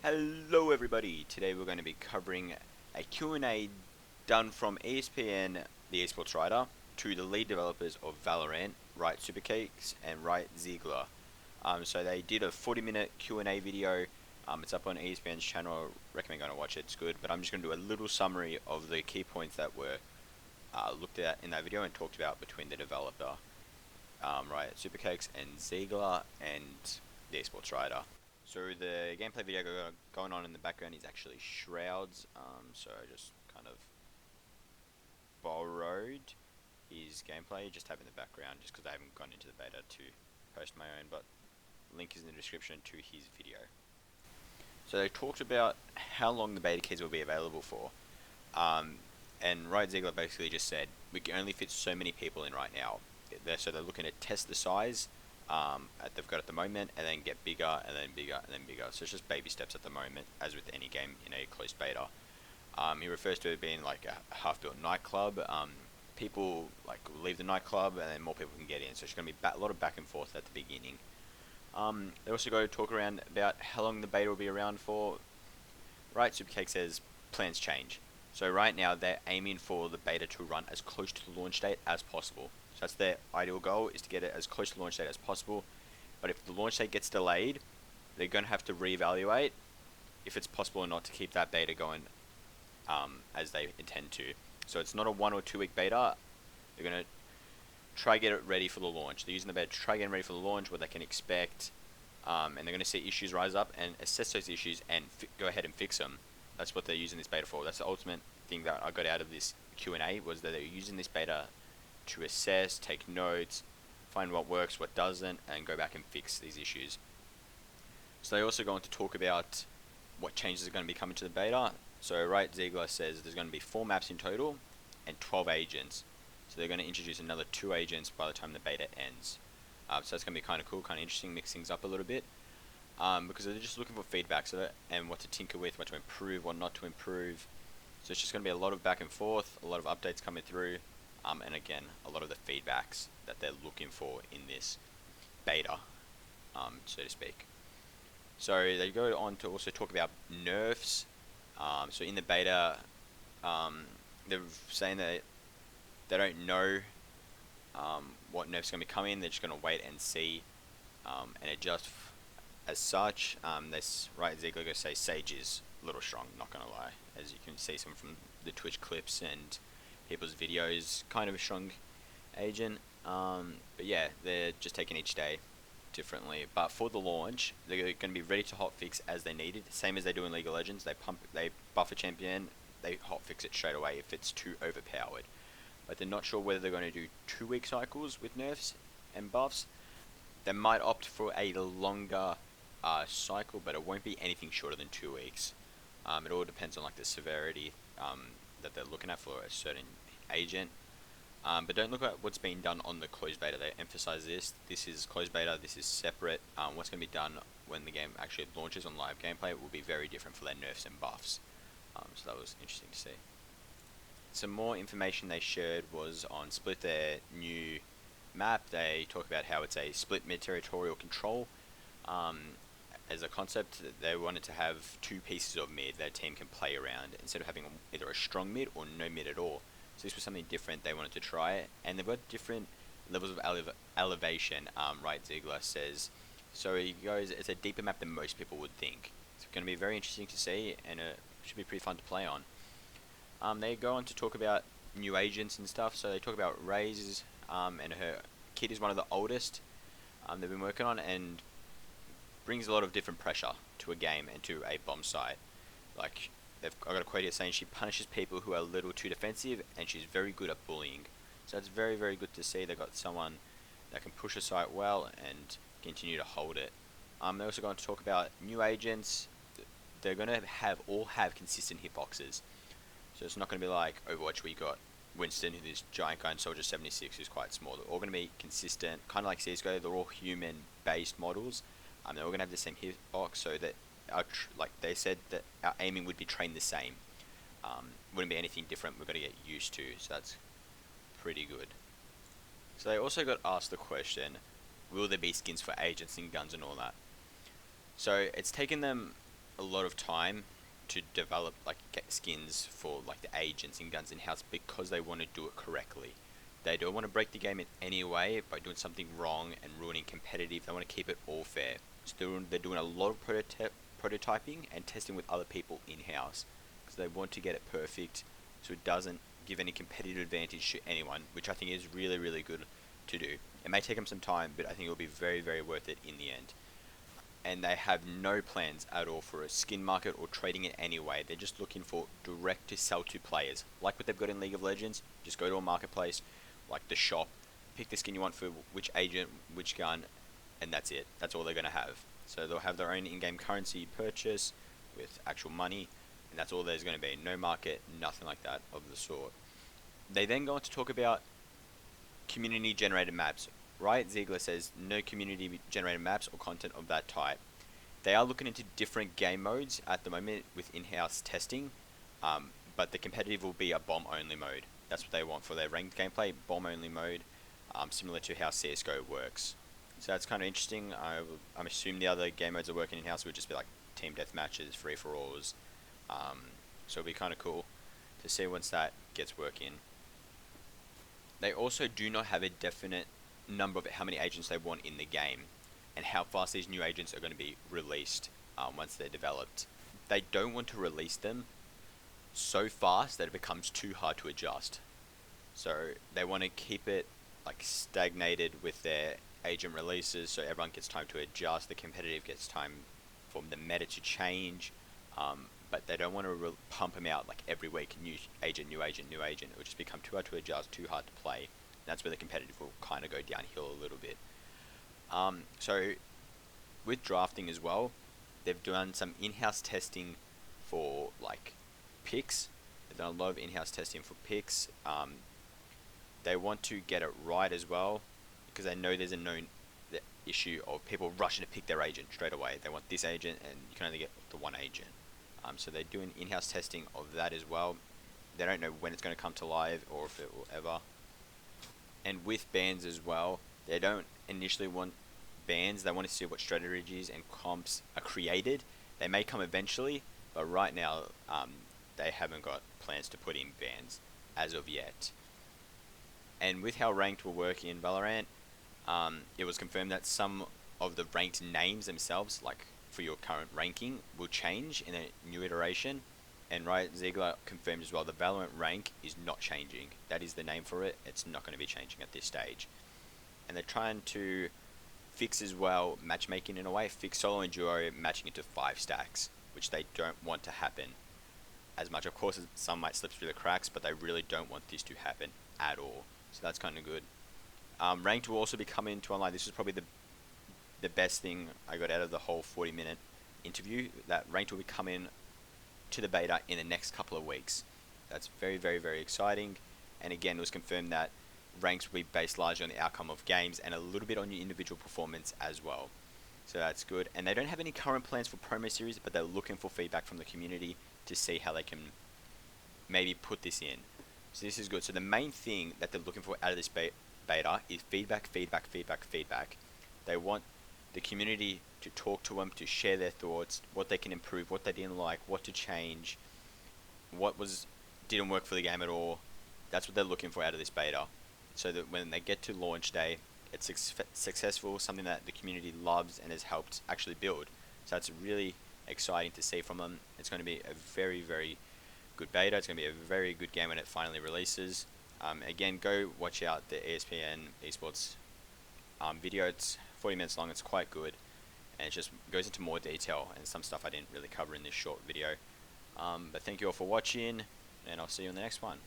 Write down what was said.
Hello everybody, today we're going to be covering a Q&A done from ESPN, the esports writer, to the lead developers of Valorant, Right Supercakes and Right Ziegler. So they did a 40-minute Q&A video. It's up on ESPN's channel. I recommend going to watch it, it's good. But I'm just going to do a little summary of the key points that were looked at in that video and talked about between the developer, Right Supercakes and Ziegler, and the esports writer. So the gameplay video going on in the background is actually Shroud's, so I just kind of borrowed his gameplay, just have in the background, just because I haven't gone into the beta to post my own, but link is in the description to his video. So they talked about how long the beta keys will be available for, and Riot Ziegler basically just said, we can only fit so many people in right now, so they're looking to test the size they've got at the moment, and then get bigger, and then bigger, and then bigger. So it's just baby steps at the moment, as with any game in a closed beta. He refers to it being like a half-built nightclub. People like leave the nightclub, and then more people can get in. So it's going to be a lot of back and forth at the beginning. They also go to talk around about how long the beta will be around for. Right, Supercake says plans change. So right now they're aiming for the beta to run as close to the launch date as possible. So that's their ideal goal, is to get it as close to the launch date as possible. But if the launch date gets delayed, they're going to have to reevaluate if it's possible or not to keep that beta going as they intend to. So it's not a 1 or 2 week beta. They're going to try get it ready for the launch. They're using the beta to try getting ready for the launch, what they can expect, and they're going to see issues rise up and assess those issues and go ahead and fix them. That's what they're using this beta for. That's the ultimate thing that I got out of this Q&A, was that they're using this beta to assess, take notes, find what works, what doesn't, and go back and fix these issues. So they also go on to talk about what changes are going to be coming to the beta. So Right Ziegler says there's going to be 4 maps in total and 12 agents. So they're going to introduce another 2 agents by the time the beta ends. So that's going to be kind of cool, kind of interesting, mix things up a little bit. Because they're just looking for feedback and what to tinker with, what to improve, what not to improve. So it's just going to be a lot of back and forth, a lot of updates coming through, and again, a lot of the feedbacks that they're looking for in this beta, so to speak. So they go on to also talk about nerfs. So in the beta, they're saying that they don't know what nerfs are going to be coming. They're just going to wait and see and adjust as such. This Right Ziegler going to say Sage is a little strong, not going to lie. As you can see some from the Twitch clips and people's videos, kind of a strong agent. But yeah, they're just taking each day differently. But for the launch, they're going to be ready to hotfix as they need it, same as they do in League of Legends. They buff a champion, they hotfix it straight away if it's too overpowered. But they're not sure whether they're going to do 2-week cycles with nerfs and buffs. They might opt for a longer cycle, but it won't be anything shorter than 2 weeks. It all depends on like the severity that they're looking at for a certain agent. But don't look at what's being done on the closed beta. They emphasize this. This is closed beta. This is separate. What's going to be done when the game actually launches on live gameplay will be very different for their nerfs and buffs. So that was interesting to see. Some more information they shared was on Split, their new map. They talk about how it's a split mid-territorial control. As a concept, they wanted to have 2 pieces of mid that a team can play around instead of having either a strong mid or no mid at all. So this was something different they wanted to try, and they've got different levels of elevation, Right Ziegler says. So he goes, it's a deeper map than most people would think. It's going to be very interesting to see, and it should be pretty fun to play on. They go on to talk about new agents and stuff. So they talk about Raze, and her kid is one of the oldest they've been working on, and brings a lot of different pressure to a game and to a bomb site. Like, I got a quote here saying she punishes people who are a little too defensive, and she's very good at bullying. So it's very, very good to see they got someone that can push a site well and continue to hold it. They're also going to talk about new agents. They're going to all have consistent hitboxes. So it's not going to be like Overwatch where you got Winston, who's this giant guy, and Soldier 76, who's quite small. They're all going to be consistent, kind of like CSGO. They're all human-based models. They're all going to have the same hitbox, so that like they said that our aiming would be trained the same. Wouldn't be anything different. We've got to get used to. So that's pretty good. So they also got asked the question, will there be skins for agents and guns and all that? So it's taken them a lot of time to develop, like, get skins for like the agents and guns in house because they want to do it correctly. They don't want to break the game in any way by doing something wrong and ruining competitive. They want to keep it all fair. So they're doing a lot of prototyping and testing with other people in house because they want to get it perfect so it doesn't give any competitive advantage to anyone, which I think is really, really good to do. It may take them some time, but I think it will be very, very worth it in the end. And they have no plans at all for a skin market or trading in any way. They're just looking for direct to sell to players, like what they've got in League of Legends. Just go to a marketplace, like the shop, pick the skin you want for which agent, which gun, and that's it. That's all they're going to have. So they'll have their own in-game currency purchase with actual money, and that's all there's going to be. No market, nothing like that of the sort. They then go on to talk about community generated maps. Riot Ziegler says no community generated maps or content of that type. They are looking into different game modes at the moment with in-house testing, but the competitive will be a bomb only mode. That's what they want for their ranked gameplay, bomb only mode, similar to how CSGO works. So that's kind of interesting. I'm assuming the other game modes are working in-house would just be like team death matches, free-for-alls. So it'll be kind of cool to see once that gets working. They also do not have a definite number of how many agents they want in the game and how fast these new agents are going to be released once they're developed. They don't want to release them so fast that it becomes too hard to adjust. So they want to keep it like stagnated with their agent releases so everyone gets time to adjust, the competitive gets time for the meta to change, but they don't want to pump them out like every week, new agent, new agent, new agent. It will just become too hard to adjust, too hard to play. That's where the competitive will kind of go downhill a little bit. So with drafting as well, they've done some in-house testing for like picks. They've done a lot of in-house testing for picks. They want to get it right as well because they know there's a known issue of people rushing to pick their agent straight away. They want this agent and you can only get the one agent. So they're doing in-house testing of that as well. They don't know when it's going to come to live or if it will ever. And with bans as well, they don't initially want bans. They want to see what strategies and comps are created. They may come eventually, but right now they haven't got plans to put in bans as of yet. And with how ranked will work in Valorant, it was confirmed that some of the ranked names themselves, like for your current ranking, will change in a new iteration. And Riot Ziegler confirmed as well the Valorant rank is not changing. That is the name for it. It's not going to be changing at this stage. And they're trying to fix as well matchmaking in a way, fix solo and duo matching into 5 stacks, which they don't want to happen as much. Of course, some might slip through the cracks, but they really don't want this to happen at all. So that's kind of good. Ranked will also be coming to online. This is probably the best thing I got out of the whole 40-minute interview, that ranked will be coming to the beta in the next couple of weeks. That's very, very, very exciting. And again, it was confirmed that ranks will be based largely on the outcome of games and a little bit on your individual performance as well. So that's good. And they don't have any current plans for promo series, but they're looking for feedback from the community to see how they can maybe put this in. So this is good. So the main thing that they're looking for out of this beta is feedback, feedback, feedback, feedback. They want the community to talk to them, to share their thoughts, what they can improve, what they didn't like, what to change, what didn't work for the game at all. That's what they're looking for out of this beta, so that when they get to launch day, it's successful, something that the community loves and has helped actually build. So that's really exciting to see from them. It's going to be a very, very good beta. It's going to be a very good game when it finally releases. Again, go watch out the ESPN Esports video. It's 40 minutes long. It's quite good, and it just goes into more detail and some stuff I didn't really cover in this short video. But thank you all for watching, and I'll see you in the next one.